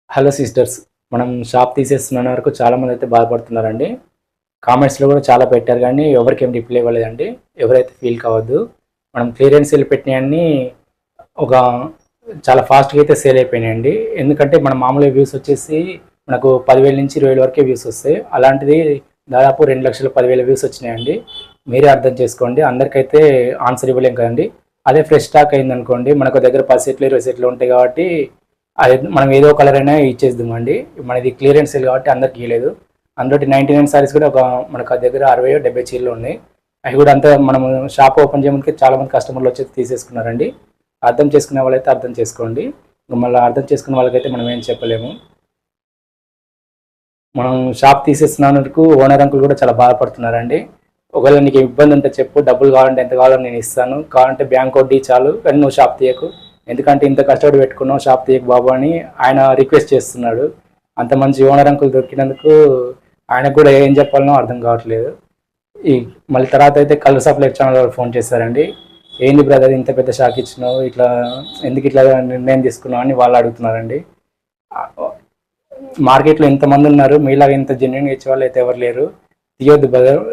Hello sisters, మనం shop తీసేస్తున్న వరకు చాలామంది అయితే బాధపడుతున్నారండి. కామెంట్స్లో కూడా చాలా పెట్టారు కానీ ఎవరికి ఏం రిప్లై ఇవ్వలేదండి. ఎవరైతే ఫీల్ కావద్దు. మనం క్లియరెన్స్ సేల్ పెట్టినవన్నీ ఒక చాలా ఫాస్ట్గా అయితే సేల్ అయిపోయినాయండి. ఎందుకంటే మన మామూలుగా వ్యూస్ వచ్చేసి మనకు 10,000 నుంచి 20,000 వరకే వ్యూస్ వస్తాయి. అలాంటిది దాదాపు 2,10,000 వ్యూస్ వచ్చినాయండి. మీరే అర్థం చేసుకోండి. అందరికైతే ఆన్సర్ ఇవ్వలేం కదండి. అదే ఫ్రెష్ స్టాక్ అయిందనుకోండి, మనకు దగ్గర 10 సెట్లు 20 సెట్లు ఉంటాయి కాబట్టి అది మనం ఏదో కలర్ అయినా ఇచ్చేద్దామండి. మనది క్లియరెన్స్ సేల్ కాబట్టి అందరికి ఇవ్వలేదు. అందులో 99 సారీస్ కూడా మనకు దగ్గర 60-70 చీరలు ఉన్నాయి. అవి కూడా అంతా మనం షాప్ ఓపెన్ చేయడానికి చాలా మంది కస్టమర్లు వచ్చి తీసేసుకున్నారండి. అర్థం చేసుకునే వాళ్ళైతే అర్థం చేసుకోండి. మళ్ళీ అర్థం చేసుకునే వాళ్ళకైతే మనం ఏం చెప్పలేము. మనం షాప్ తీసేస్తున్నందుకు ఓనర్ అంకుల్ కూడా చాలా బాధపడుతున్నారండి. ఒకవేళ నీకు ఇబ్బంది ఉంటే చెప్పు, డబ్బులు కావాలంటే ఎంత కావాలో నేను ఇస్తాను, కావాలంటే బ్యాంక్ వడ్డీ చాలు, కానీ నువ్వు షాప్ తీయకు, ఎందుకంటే ఇంత కష్టపడి పెట్టుకున్నావు, షాప్ తీయకు బాబు అని ఆయన రిక్వెస్ట్ చేస్తున్నాడు. అంత మంచి ఓనర్ అంకుల్ దొరికినందుకు ఆయనకు కూడా ఏం చెప్పాలనో అర్థం కావట్లేదు. ఈ మళ్ళీ తర్వాత అయితే కలర్ సప్లై ఛానల్ వాళ్ళు ఫోన్ చేశారండి. ఏంది బ్రదర్ ఇంత పెద్ద షాక్ ఇచ్చినావు, ఇట్లా ఎందుకు ఇట్లా నిర్ణయం తీసుకున్నావు అని వాళ్ళు అడుగుతున్నారండి. మార్కెట్లో ఎంతమంది ఉన్నారు, మీలాగా ఇంత జెన్యున్గా ఇచ్చే వాళ్ళు అయితే ఎవరు లేరు. తీయొద్దు బ్రదర్,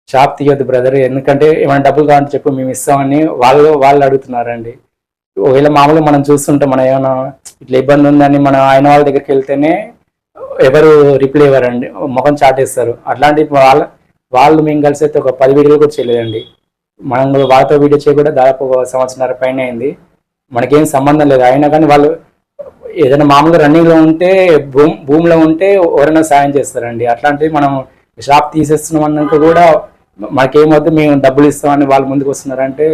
షాప్ తీయొద్దు బ్రదర్, ఎందుకంటే ఏమైనా డబ్బులు కావాలని చెప్పి మేము ఇస్తామని వాళ్ళు అడుగుతున్నారండి. ఒకవేళ మామూలుగా మనం చూస్తుంటాం, మనం ఏమైనా ఇట్లా ఇబ్బంది ఉందని మనం ఆయన వాళ్ళ దగ్గరికి వెళ్తేనే ఎవరు రిప్లై ఇవ్వరండి, ముఖం చాటేస్తారు. అట్లాంటి వాళ్ళు మేము కలిసి అయితే ఒక 10 వీడియోలు కూడా చేయలేదండి. మనం వాళ్ళతో వీడియో చేయకుండా దాదాపు 1 సంవత్సరాల పైన అయింది. మనకేం సంబంధం లేదు. అయినా కానీ వాళ్ళు ఏదైనా మామూలుగా రన్నింగ్లో ఉంటే భూమిలో ఉంటే ఎవరైనా సాయం చేస్తారండి. అట్లాంటివి మనం షాప్ తీసేస్తున్నాం అన్నాక కూడా మనకేమొద్దు, మేము డబ్బులు ఇస్తామని వాళ్ళు ముందుకు వస్తున్నారంటే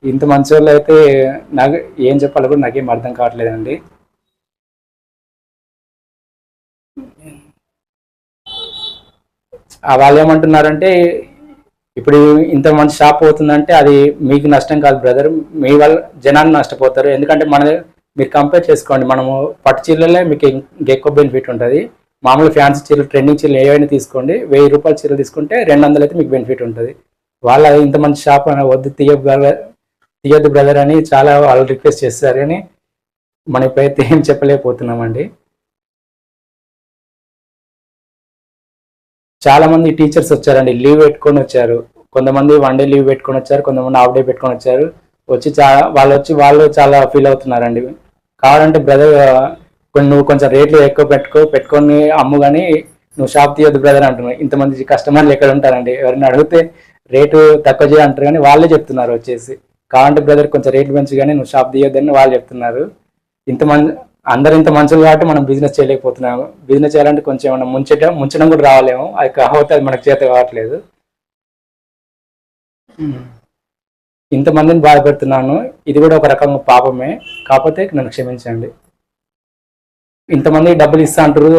ఇంత మంచి వాళ్ళు అయితే నాకు ఏం చెప్పాలో కూడా నాకేం అర్థం కావట్లేదండి. వాళ్ళు ఏమంటున్నారంటే, ఇప్పుడు ఇంత మంచి షాప్ అవుతుందంటే అది మీకు నష్టం కాదు బ్రదర్, మీ వల్ల జనాలు నష్టపోతారు. ఎందుకంటే మీరు కంపేర్ చేసుకోండి, మనము పట్టు చీరలే మీకు ఇంకెక్కువ బెనిఫిట్ ఉంటుంది. మామూలు ఫ్యాన్సీ చీరలు, ట్రెండింగ్ చీరలు ఏవైనా తీసుకోండి, 1000 రూపాయల చీరలు తీసుకుంటే 200 అయితే మీకు బెనిఫిట్ ఉంటుంది. వాళ్ళ ఇంత మంచి షాప్ అని వద్దు, తీయొద్దు బ్రదర్ అని చాలా వాళ్ళు రిక్వెస్ట్ చేస్తారు. కానీ మన ఇప్పుడైతే ఏం చెప్పలేకపోతున్నామండి. చాలా మంది టీచర్స్ వచ్చారండి, లీవ్ పెట్టుకొని వచ్చారు. కొంతమంది 1 డే లీవ్ పెట్టుకొని వచ్చారు, కొంతమంది హాఫ్ డే పెట్టుకొని వచ్చారు. వాళ్ళు చాలా ఫీల్ అవుతున్నారండి. కావాలంటే బ్రదర్ నువ్వు కొంచెం రేట్లు ఎక్కువ పెట్టుకొని అమ్ము, కానీ నువ్వు షాప్ తీయొద్దు బ్రదర్ అంటున్నావు. ఇంతమంది కస్టమర్లు ఎక్కడ ఉంటారండి? ఎవరైనా అడిగితే రేటు తక్కువ చేయంటారు, కానీ వాళ్ళే చెప్తున్నారు వచ్చేసి, కావాలంటే బ్రదర్ కొంచెం రేట్లు పెంచు కానీ నువ్వు షాప్ తీయొద్దని వాళ్ళు చెప్తున్నారు. అందరు ఇంత మంచులు కాబట్టి మనం బిజినెస్ చేయలేకపోతున్నాము. బిజినెస్ చేయాలంటే కొంచెం ఏమన్నా ముంచడం కూడా రావాలేమో, అది కాకపోతే అది మనకు చేత కావట్లేదు. ఇంతమందిని బాధపెడుతున్నాను, ఇది కూడా ఒక రకంగా పాపమే, కాకపోతే నన్ను క్షమించండి. ఇంతమంది డబ్బులు ఇస్తా అంటారు,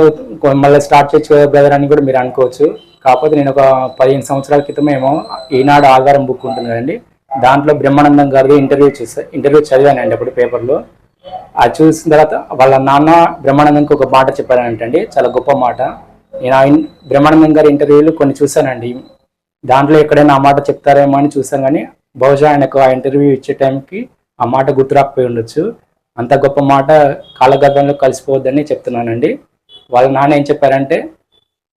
మళ్ళీ స్టార్ట్ చేయొచ్చు కదా బ్రదర్ అని కూడా మీరు అనుకోవచ్చు. కాకపోతే నేను ఒక 15 సంవత్సరాల క్రితమేమో ఈనాడు ఆధారం బుక్ ఉంటుంది కదండి, దాంట్లో బ్రహ్మానందం గారిది ఇంటర్వ్యూ చదివానండి అప్పుడు పేపర్లో. అది చూసిన తర్వాత వాళ్ళ నాన్న బ్రహ్మానందంకి ఒక మాట చెప్పారంటండి, చాలా గొప్ప మాట. నేను బ్రహ్మానందం గారి ఇంటర్వ్యూలు కొన్ని చూశానండి, దాంట్లో ఎక్కడైనా ఆ మాట చెప్తారేమో అని చూసాను, కానీ బహుశా ఆయనకు ఆ ఇంటర్వ్యూ ఇచ్చే టైంకి ఆ మాట గుర్తురాకపోయి ఉండొచ్చు. అంత గొప్ప మాట కాలగర్భంలో కలిసిపోవద్దని చెప్తున్నానండి. వాళ్ళ నాన్న ఏం చెప్పారంటే,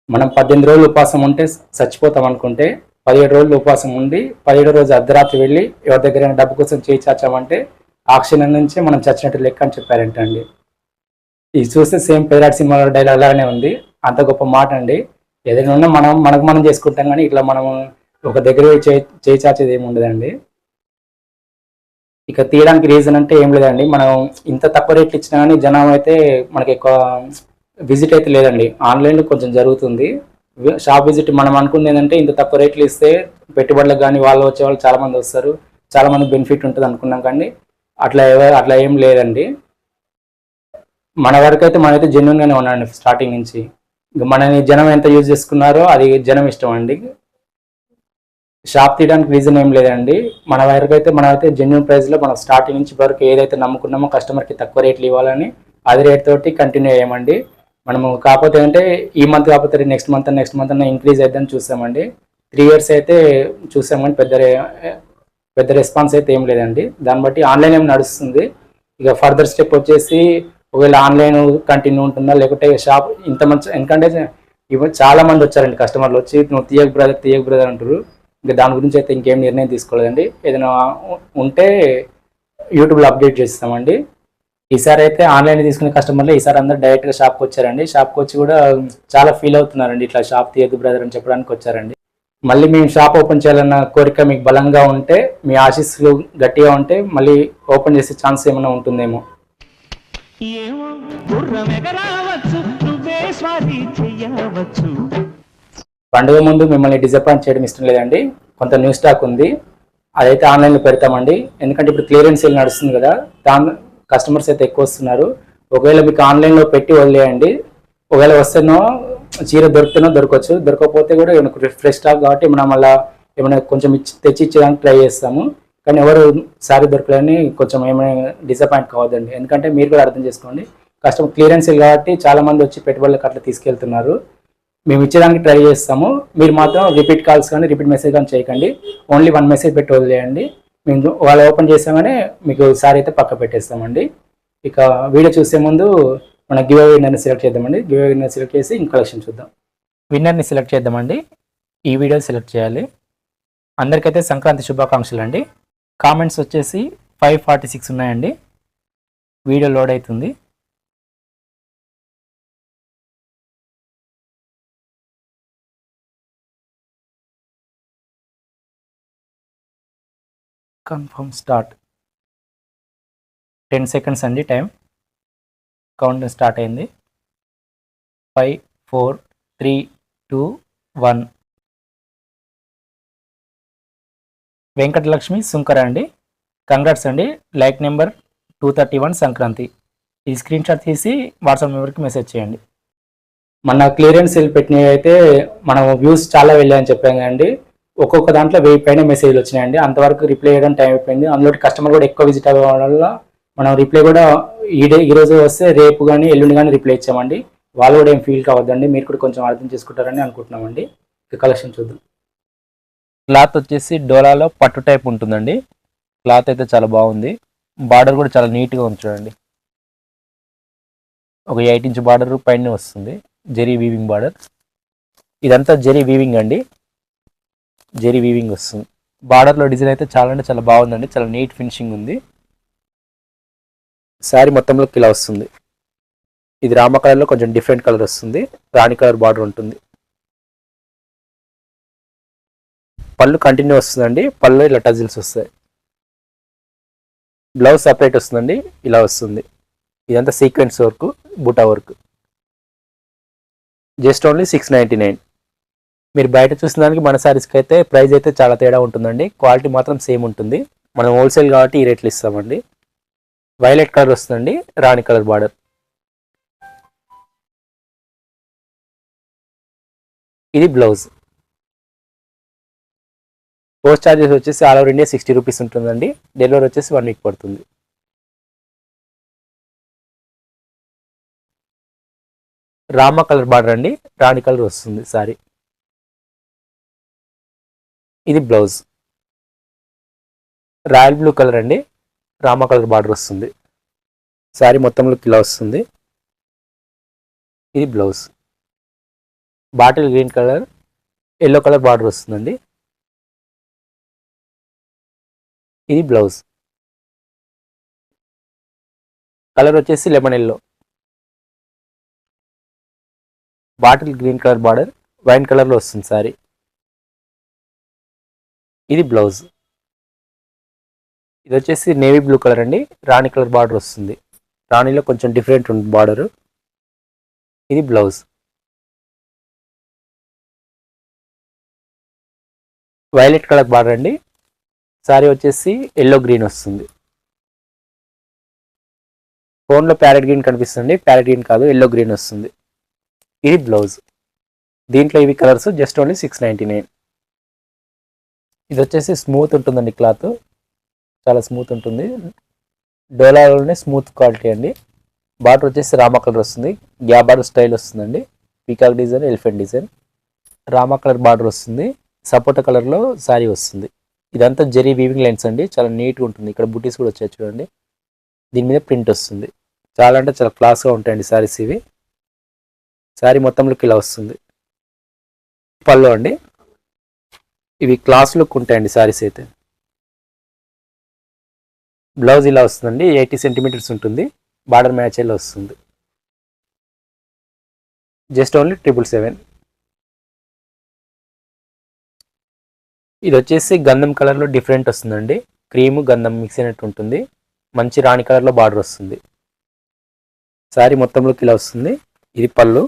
మనం 18 రోజులు ఉపవాసం ఉంటే చచ్చిపోతాం అనుకుంటే 17 రోజులు ఉపవాసం ఉండి 17వ రోజు అర్ధరాత్రి వెళ్ళి ఎవరి దగ్గర డబ్బు కోసం చేయి చాచామంటే ఆ క్షణం నుంచే మనం చచ్చినట్టు లెక్క అని చెప్పారంటండి. ఇది చూస్తే సేమ్ పేరాడ్ సినిమాలో డైలాగ్ లాగానే ఉంది. అంత గొప్ప మాట అండి. ఏదైనా ఉన్నా మనం చేసుకుంటాం, కానీ ఇట్లా మనం ఒక దగ్గర చేయి చాచేది ఏమి ఉండదండి. ఇక తీయడానికి రీజన్ అంటే ఏం లేదండి, మనం ఇంత తక్కువ రేట్లు ఇచ్చినా కానీ జనం అయితే మనకి ఎక్కువ విజిట్ అయితే లేదండి. ఆన్లైన్లో కొంచెం జరుగుతుంది షాప్ విజిట్. మనం అనుకుంది ఏంటంటే ఇంత తక్కువ రేట్లు ఇస్తే పెట్టుబడులకు కానీ వాళ్ళు వచ్చేవాళ్ళు చాలామంది వస్తారు, చాలామంది బెనిఫిట్ ఉంటుంది అనుకున్నాం, కానీ అట్లా ఏం లేదండి. మన వరకు అయితే మనమైతే జెన్యున్గానే ఉన్నామండి స్టార్టింగ్ నుంచి. ఇంకా మనని జనం ఎంత యూజ్ చేసుకున్నారో అది జనం ఇష్టం అండి. షాప్ తీయడానికి రీజన్ ఏం లేదండి. మన వరకు అయితే మనమైతే జెన్యున్ ప్రైస్లో మనం స్టార్టింగ్ నుంచి వరకు ఏదైతే నమ్ముకున్నామో కస్టమర్కి తక్కువ రేట్లు ఇవ్వాలని అది రేట్ తోటి కంటిన్యూ అయ్యామండి. మనము కాకపోతే అంటే ఈ మంత్ కాకపోతే నెక్స్ట్ మంత్ అన్న ఇంక్రీజ్ అయిద్దని చూసామండి. 3 years అయితే చూసాం, కానీ పెద్ద రెస్పాన్స్ అయితే ఏం లేదండి. దాన్ని బట్టి ఆన్లైన్ ఏం నడుస్తుంది. ఇక ఫర్దర్ స్టెప్ వచ్చేసి ఒకవేళ ఆన్లైన్ కంటిన్యూ ఉంటుందా లేకుంటే షాప్ ఇంత మంచి, ఎందుకంటే ఇప్పుడు చాలా మంది వచ్చారండి కస్టమర్లు వచ్చి నువ్వు తీయక బ్రదర్ అంటారు. ఇంకా దాని గురించి అయితే ఇంకేం నిర్ణయం తీసుకోలేదండి. ఏదైనా ఉంటే యూట్యూబ్లో అప్డేట్ చేస్తామండి. ఈసారి అయితే ఆన్లైన్ తీసుకునే కస్టమర్లు ఈసారి అందరూ డైరెక్ట్గా షాప్కి వచ్చారండి. షాప్కి వచ్చి కూడా చాలా ఫీల్ అవుతున్నారండి, ఇట్లా షాప్ తీయద్దు బ్రదర్ అని చెప్పడానికి వచ్చారండి. మళ్ళీ మేము షాప్ ఓపెన్ చేయాలన్న కోరిక మీకు బలంగా ఉంటే, మీ ఆశీస్సులు గట్టిగా ఉంటే మళ్ళీ ఓపెన్ చేసే ఛాన్స్ ఏమైనా ఉంటుందేమో. పండుగ ముందు మిమ్మల్ని డిసప్పాయింట్ చేయడం ఇష్టం లేదండి. కొంత న్యూ స్టాక్ ఉంది, అదైతే ఆన్లైన్లో పెడతామండి. ఎందుకంటే ఇప్పుడు క్లియరెన్స్ సేల్ నడుస్తుంది కదా, దాని కస్టమర్స్ అయితే ఎక్కువ వస్తున్నారు. ఒకవేళ మీకు ఆన్లైన్లో పెట్టి వదిలేయండి, ఒకవేళ వస్తేనో చీర దొరికితేనో దొరకవచ్చు, దొరకకపోతే కూడా ఏమైనా ఫ్రెష్ స్టాక్ కాబట్టి మనం అలా ఏమైనా కొంచెం తెచ్చి ఇచ్చేదానికి ట్రై చేస్తాము. కానీ ఎవరు శారీ దొరకలేని కొంచెం ఏమైనా డిసప్పాయింట్ కావద్దండి. ఎందుకంటే మీరు కూడా అర్థం చేసుకోండి, కస్టమర్ క్లియరెన్స్ కాబట్టి చాలా మంది వచ్చి పెట్టుబడులకు అట్లా తీసుకెళ్తున్నారు. మేము ఇచ్చేదానికి ట్రై చేస్తాము. మీరు మాత్రం రిపీట్ కాల్స్ కానీ రిపీట్ మెసేజ్ కానీ చేయకండి. ఓన్లీ 1 మెసేజ్ పెట్టి వదిలేయండి. మేము వాళ్ళు ఓపెన్ చేసామనే మీకు సారీ అయితే పక్క పెట్టేస్తామండి. ఇక వీడియో చూసే ముందు మన గివ్ అవే విన్నర్ని సెలెక్ట్ చేద్దామండి. గివ్ అవే విన్నర్ సెలెక్ట్ చేసి ఇంక కలెక్షన్ చూద్దాం. విన్నర్ని సెలెక్ట్ చేద్దామండి. ఈ వీడియో సెలెక్ట్ చేయాలి. అందరికైతే సంక్రాంతి శుభాకాంక్షలు అండి. కామెంట్స్ వచ్చేసి 546 ఉన్నాయండి. వీడియో లోడ్ అవుతుంది. Confirm start. 10 సెకండ్స్ అండి టైం. కౌంట్ స్టార్ట్ అయింది. 5 4 3 2 1. వెంకటలక్ష్మి సుంకర అండి, కంగ్రాట్స్ అండి. Like number 231 Sankranti. ఈ స్క్రీన్ షాట్ తీసి వాట్సాప్ నెంబర్కి మెసేజ్ చేయండి. మన క్లియరెన్స్ సేల్ పెట్టినవి అయితే మనం వ్యూస్ చాలా వెళ్ళాయని చెప్పాం కదండి. ఒక్కొక్క దాంట్లో 1000 పైన మెసేజ్లు వచ్చినాయండి. అంతవరకు రిప్లై చేయడం టైం అయిపోయింది. అందులో కస్టమర్ కూడా ఎక్కువ విజిట్ అవ్వడం వల్ల మనం రిప్లై కూడా ఈరోజు వస్తే రేపు కానీ ఎల్లుండి కానీ రిప్లై ఇచ్చామండి. వాళ్ళు కూడా ఏం ఫీల్ కావద్దండి, మీరు కూడా కొంచెం అర్థం చేసుకుంటారని అనుకుంటున్నామండి. ఇక కలెక్షన్ చూద్దాం. క్లాత్ వచ్చేసి డోలాలో పట్టు టైప్ ఉంటుందండి. క్లాత్ అయితే చాలా బాగుంది. బార్డర్ కూడా చాలా నీట్గా ఉంది చూడండి. ఒక 8 ఇంచ్ బార్డర్ పైన వస్తుంది, జెరీ వీవింగ్ బార్డర్. ఇదంతా జెరీ వీవింగ్ అండి, జెరీ వీవింగ్ వస్తుంది. బార్డర్లో డిజైన్ అయితే చాలా అంటే చాలా బాగుందండి, చాలా నీట్ ఫినిషింగ్ ఉంది. శారీ మొత్తంలోకి ఇలా వస్తుంది. ఇది రామ కలర్లో కొంచెం డిఫరెంట్ కలర్ వస్తుంది, రాణి కలర్ బార్డర్ ఉంటుంది. పళ్ళు కంటిన్యూ వస్తుందండి, పళ్ళు ఇలా టజిల్స్ వస్తాయి. బ్లౌజ్ సపరేట్ వస్తుందండి, ఇలా వస్తుంది. ఇదంతా సీక్వెన్స్ వర్క్, బూటా వర్క్. Just only 699. మీరు బయట చూసిన దానికి మన శారీస్కి అయితే ప్రైస్ అయితే చాలా తేడా ఉంటుందండి. క్వాలిటీ మాత్రం సేమ్ ఉంటుంది. మనం హోల్సేల్ కాబట్టి ఈ రేట్లు ఇస్తామండి. వైలెట్ కలర్ వస్తుందండి, రాణి కలర్ బార్డర్. ఇది బ్లౌజ్. పోస్ట్ ఛార్జెస్ వచ్చేసి ఆల్ ఓవర్ ఇండియా 60 రూపీస్ ఉంటుందండి. డెలివరీ వచ్చేసి 1 వీక్ పడుతుంది. రామ కలర్ బార్డర్ అండి, రాణి కలర్ వస్తుంది సారీ. ఇది బ్లౌజ్. రాయల్ బ్లూ కలర్ అండి, రామ కలర్ బార్డర్ వస్తుంది. శారీ మొత్తంలో ఇలా వస్తుంది. ఇది blouse. Bottle green colour, yellow colour border వస్తుందండి. ఇది బ్లౌజ్. కలర్ వచ్చేసి lemon yellow. Bottle green colour border, wine కలర్లో వస్తుంది శారీ. ఇది బ్లౌజ్. ఇది వచ్చేసి నేవీ బ్లూ కలర్ అండి, రాణి కలర్ బార్డర్ వస్తుంది. రాణిలో కొంచెం డిఫరెంట్ ఉంది బార్డరు. ఇది బ్లౌజ్. వైలెట్ కలర్ బార్డర్ అండి, శారీ వచ్చేసి ఎల్లో గ్రీన్ వస్తుంది. ఫోన్లో ప్యారెట్ గ్రీన్ కనిపిస్తుంది, ప్యారెట్ గ్రీన్ కాదు, ఎల్లో గ్రీన్ వస్తుంది. ఇది బ్లౌజ్. దీంట్లో ఇవి కలర్స్ జస్ట్ ఓన్లీ 699. ఇది వచ్చేసి స్మూత్ ఉంటుందండి, క్లాత్ చాలా స్మూత్ ఉంటుంది. డోలాలోనే స్మూత్ క్వాలిటీ అండి. బార్డర్ వచ్చేసి రామా కలర్ వస్తుంది, గ్యాప్ బార్డర్ స్టైల్ వస్తుందండి. Peacock design, elephant design. Rama colour border వస్తుంది, సపోటా కలర్లో శారీ వస్తుంది. ఇదంతా జెరీ వీవింగ్ లైన్స్ అండి, చాలా నీట్గా ఉంటుంది. ఇక్కడ బుటీస్ కూడా వచ్చాయి చూడండి. దీని మీద ప్రింట్ వస్తుంది. చాలా అంటే చాలా క్లాస్గా ఉంటాయండి శారీస్ ఇవి. శారీ మొత్తంలోకి ఇలా వస్తుంది. పళ్ళు అండి, ఇవి క్లాస్ లుక్ ఉంటాయండి శారీస్ అయితే. బ్లౌజ్ ఇలా వస్తుందండి, 80 సెంటీమీటర్స్ ఉంటుంది, బార్డర్ మ్యాచ్ అయ్యేలా వస్తుంది. Just only 777. ఇది వచ్చేసి గంధం కలర్లో డిఫరెంట్ వస్తుందండి, క్రీము గంధం మిక్స్ అయినట్టు ఉంటుంది, మంచి రాణి కలర్లో బార్డర్ వస్తుంది. శారీ మొత్తంలోకి ఇలా వస్తుంది. ఇది పళ్ళు,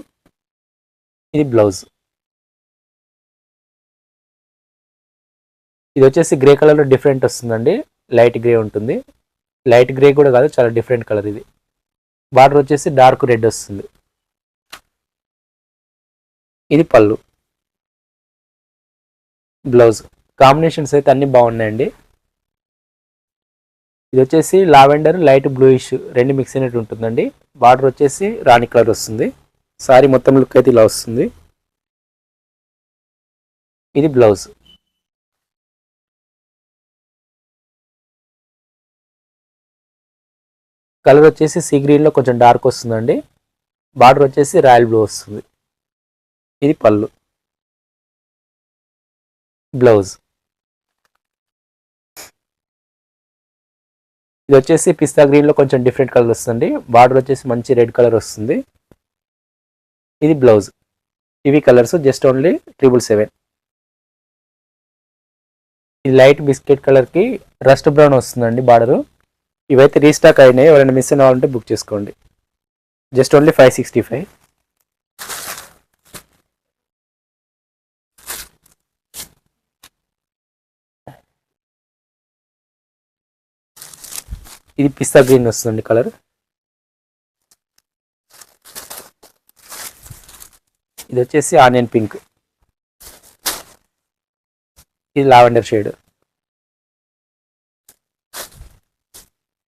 ఇది బ్లౌజ్. ఇది వచ్చేసి గ్రే కలర్లో డిఫరెంట్ వస్తుందండి, లైట్ గ్రే ఉంటుంది. లైట్ గ్రే కూడా కాదు, చాలా డిఫరెంట్ కలర్ ఇది. బార్డర్ వచ్చేసి డార్క్ రెడ్ వస్తుంది. ఇది పళ్ళు, బ్లౌజ్. కాంబినేషన్స్ అయితే అన్ని బాగున్నాయండి. ఇది వచ్చేసి లావెండర్ లైట్ బ్లూయిష్ రెండు మిక్స్ అయినట్టు ఉంటుందండి. బార్డర్ వచ్చేసి రాణి కలర్ వస్తుంది. సారీ మొత్తం లుక్ అయితే ఇలా వస్తుంది. ఇది బ్లౌజ్. కలర్ వచ్చేసి సీ గ్రీన్లో కొంచెం డార్క్ వస్తుందండి. బార్డర్ వచ్చేసి రాయల్ బ్లూ వస్తుంది. ఇది పళ్ళు, బ్లౌజ్. ఇది వచ్చేసి పిస్తా గ్రీన్లో కొంచెం డిఫరెంట్ కలర్ వస్తుంది. బార్డర్ వచ్చేసి మంచి రెడ్ కలర్ వస్తుంది. ఇది బ్లౌజ్. ఇవి కలర్స్ జస్ట్ ఓన్లీ 777. ఇది లైట్ బిస్కెట్ కలర్కి రస్ట్ బ్రౌన్ వస్తుందండి బార్డరు. ఇవైతే రీస్టాక్ అయినాయి, ఎవరైనా మిస్ అయిన వాళ్ళంటే బుక్ చేసుకోండి. Just only 565. ఇది పిస్తా గ్రీన్ వస్తుంది కలర్. ఇది వచ్చేసి ఆనియన్ పింక్. ఇది లావెండర్ షేడ్.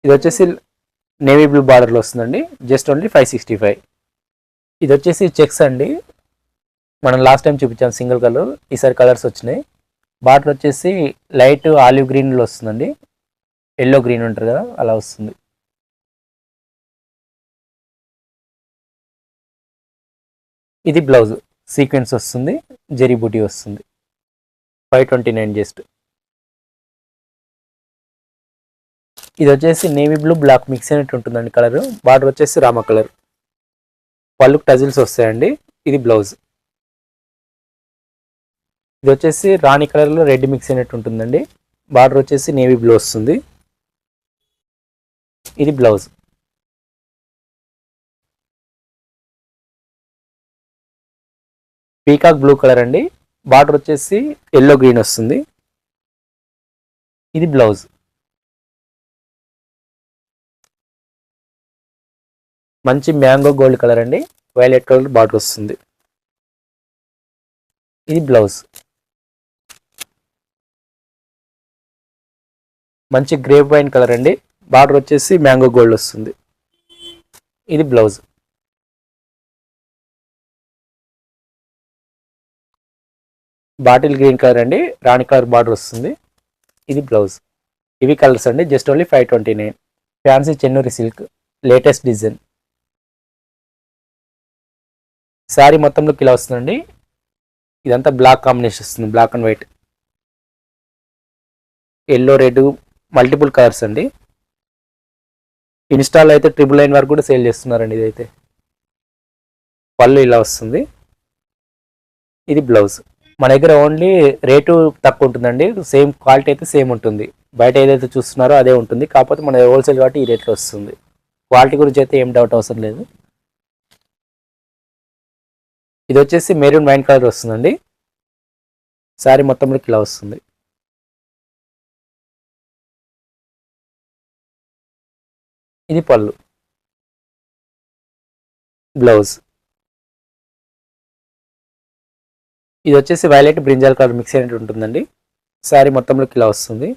ఇది వచ్చేసి నేవీ బ్లూ బార్డర్లో వస్తుందండి. Just only 565. ఇది వచ్చేసి చెక్స్ అండి, మనం లాస్ట్ టైం చూపించాం సింగిల్ కలర్, ఈసారి కలర్స్ వచ్చినాయి. బార్డర్ వచ్చేసి లైట్ ఆలివ్ గ్రీన్లో వస్తుందండి, ఎల్లో గ్రీన్ ఉంటుంది కదా అలా వస్తుంది. ఇది బ్లౌజ్, సీక్వెన్స్ వస్తుంది, జరీ బూటీ వస్తుంది. 529 జస్ట్. ఇది వచ్చేసి నేవీ బ్లూ బ్లాక్ మిక్స్ అయినట్టు ఉంటుందండి కలర్. బార్డర్ వచ్చేసి రామ కలర్, పళ్ళుకి టజిల్స్ వస్తాయండి. ఇది బ్లౌజ్. ఇది వచ్చేసి రాణి కలర్లో రెడ్ మిక్స్ అయినట్టు ఉంటుందండి. బార్డర్ వచ్చేసి నేవీ బ్లూ వస్తుంది. ఇది బ్లౌజ్. పీకాక్ బ్లూ కలర్ అండి, బార్డర్ వచ్చేసి ఎల్లో గ్రీన్ వస్తుంది. ఇది బ్లౌజ్. మంచి మ్యాంగో గోల్డ్ కలర్ అండి, వైలెట్ కలర్ బార్డర్ వస్తుంది. ఇది బ్లౌజ్. మంచి గ్రేప్ వైన్ కలర్ అండి, బార్డర్ వచ్చేసి మ్యాంగో గోల్డ్ వస్తుంది. ఇది బ్లౌజ్. బాటిల్ గ్రీన్ కలర్ అండి, రాణి కలర్ బార్డర్ వస్తుంది. ఇది బ్లౌజ్. ఇవి కలర్స్ అండి, just only 529. Fancy Chennuri silk latest design. Sari మొత్తంలోకి ఇలా వస్తుందండి. ఇదంతా బ్లాక్ కాంబినేషన్ వస్తుంది, black and white, yellow red multiple colours అండి. ఇన్స్టాల్లో అయితే 999 వరకు కూడా సేల్ చేస్తున్నారండి. ఇదైతే పళ్ళు ఇలా వస్తుంది. ఇది బ్లౌజ్. మన దగ్గర ఓన్లీ రేటు తక్కువ ఉంటుందండి, సేమ్ క్వాలిటీ అయితే సేమ్ ఉంటుంది. బయట ఏదైతే చూస్తున్నారో అదే ఉంటుంది, కాకపోతే మన హోల్సేల్ కాబట్టి ఈ రేట్లో వస్తుంది. క్వాలిటీ గురించి అయితే ఏం డౌట్ అవసరం లేదు. ఇది వచ్చేసి మెరూన్ వైన్ కలర్ వస్తుందండి. శారీ మొత్తంలోకి ఇలా వస్తుంది. ఇది పళ్ళు, బ్లౌజ్. ఇది వచ్చేసి వైలెట్ బ్రింజాల్ కలర్ మిక్స్ అయినట్టు ఉంటుందండి. శారీ మొత్తంలోకి ఇలా వస్తుంది.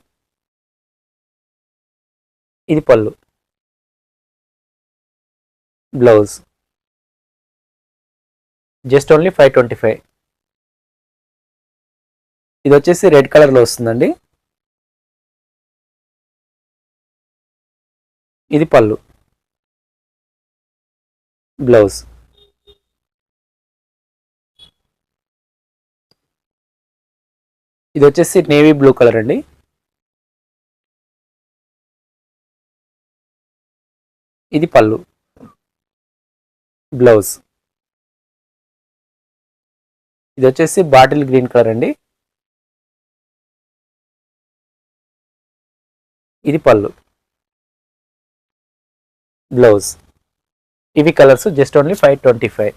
ఇది పళ్ళు, బ్లౌజ్. Just only 525. ఇది వచ్చేసి రెడ్ కలర్లో వస్తుందండి. ఇది పళ్ళు, బ్లౌజ్. ఇది వచ్చేసి నేవీ బ్లూ కలర్ అండి. ఇది పళ్ళు, బ్లౌజ్. ఇది వచ్చేసి బాటిల్ గ్రీన్ కలర్ అండి. ఇది పళ్ళు, బ్లౌజ్. ఇవి కలర్స్ జస్ట్ ఓన్లీ 525.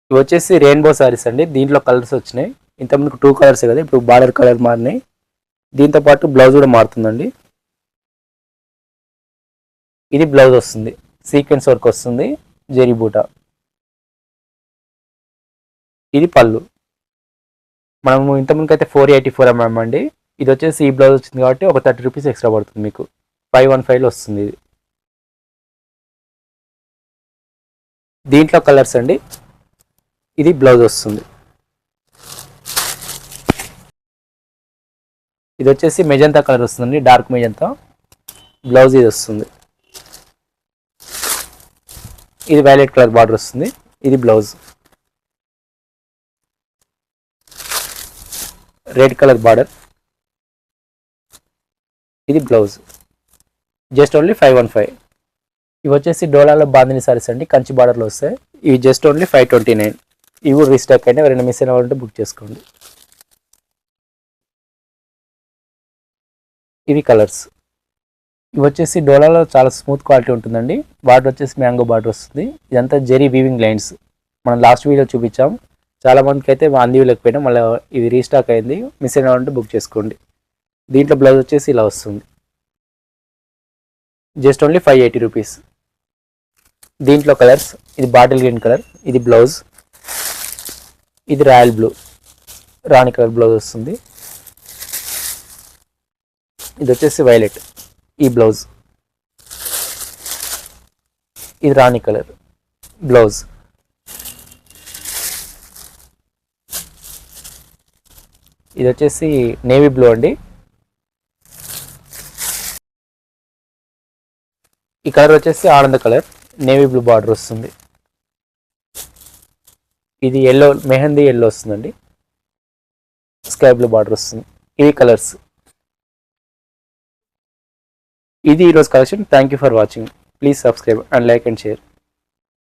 ఇవి వచ్చేసి రెయిన్బో సారీస్ అండి. దీంట్లో కలర్స్ వచ్చినాయి. ఇంతకుముందు 2 కలర్స్ కదా, ఇప్పుడు బార్డర్ కలర్ మారినాయి. దీంతో పాటు బ్లౌజ్ కూడా మారుతుందండి. ఇది బ్లౌజ్ వస్తుంది, సీక్వెన్స్ వర్క్ వస్తుంది, జెరీ బూటా. ఇది పళ్ళు. మనము ఇంతకుముందుకు అయితే 484 అమ్మామండి. ఇది వచ్చేసి ఈ బ్లౌజ్ వచ్చింది కాబట్టి ఒక 30 రూపీస్ ఎక్స్ట్రా పడుతుంది మీకు. 515 వస్తుంది ఇది. దీంట్లో కలర్స్ అండి. ఇది బ్లౌజ్ వస్తుంది. ఇది వచ్చేసి మెజంతా కలర్ వస్తుందండి, డార్క్ మెజంతా. బ్లౌజ్ ఇది వస్తుంది. ఇది వైలెట్ కలర్ బార్డర్ వస్తుంది. ఇది బ్లౌజ్. Red colour border. ఇది బ్లౌజ్. Just only 515. ఇవి వచ్చేసి డోలాలో బాందిని సారీస్ అండి, కంచి బార్డర్లో వస్తాయి. ఇవి జస్ట్ ఓన్లీ 529. ఇవి కూడా రీస్టాక్ అయినా ఎవరైనా మిస్ అయిన వాళ్ళంటే బుక్ చేసుకోండి. ఇవి కలర్స్. ఇవి వచ్చేసి డోలాలో చాలా స్మూత్ క్వాలిటీ ఉంటుందండి. బార్డర్ వచ్చేసి మ్యాంగో బార్డర్ వస్తుంది. ఇదంతా జెరీ వీవింగ్ లైన్స్. మనం లాస్ట్ వీడియో చూపించాం. చాలా మందికి అయితే అందివ్వలేకపోయినా మళ్ళీ ఇది రీస్టాక్ అయింది. మిస్ అయిన వాళ్ళంటే బుక్ చేసుకోండి. దీంట్లో బ్లౌజ్ వచ్చేసి ఇలా వస్తుంది. Just only 580 rupees. దీంట్లో కలర్స్. ఇది బాటిల్ గ్రీన్ కలర్, ఇది బ్లౌజ్. ఇది రాయల్ బ్లూ, రాణి కలర్ బ్లౌజ్ వస్తుంది. ఇది వచ్చేసి వైలెట్, ఈ బ్లౌజ్. ఇది రాణి కలర్, బ్లౌజ్. ఇది వచ్చేసి నేవీ బ్లూ అండి. ఈ కలర్ వచ్చేసి ఆనంద కలర్, నేవీ బ్లూ బార్డర్ వస్తుంది. ఇది ఎల్లో, మెహందీ ఎల్లో వస్తుందండి, స్కై బ్లూ బార్డర్ వస్తుంది. ఇవి కలర్స్. ఇది ఈరోజు collection. Thank you for watching. Please subscribe and like and share.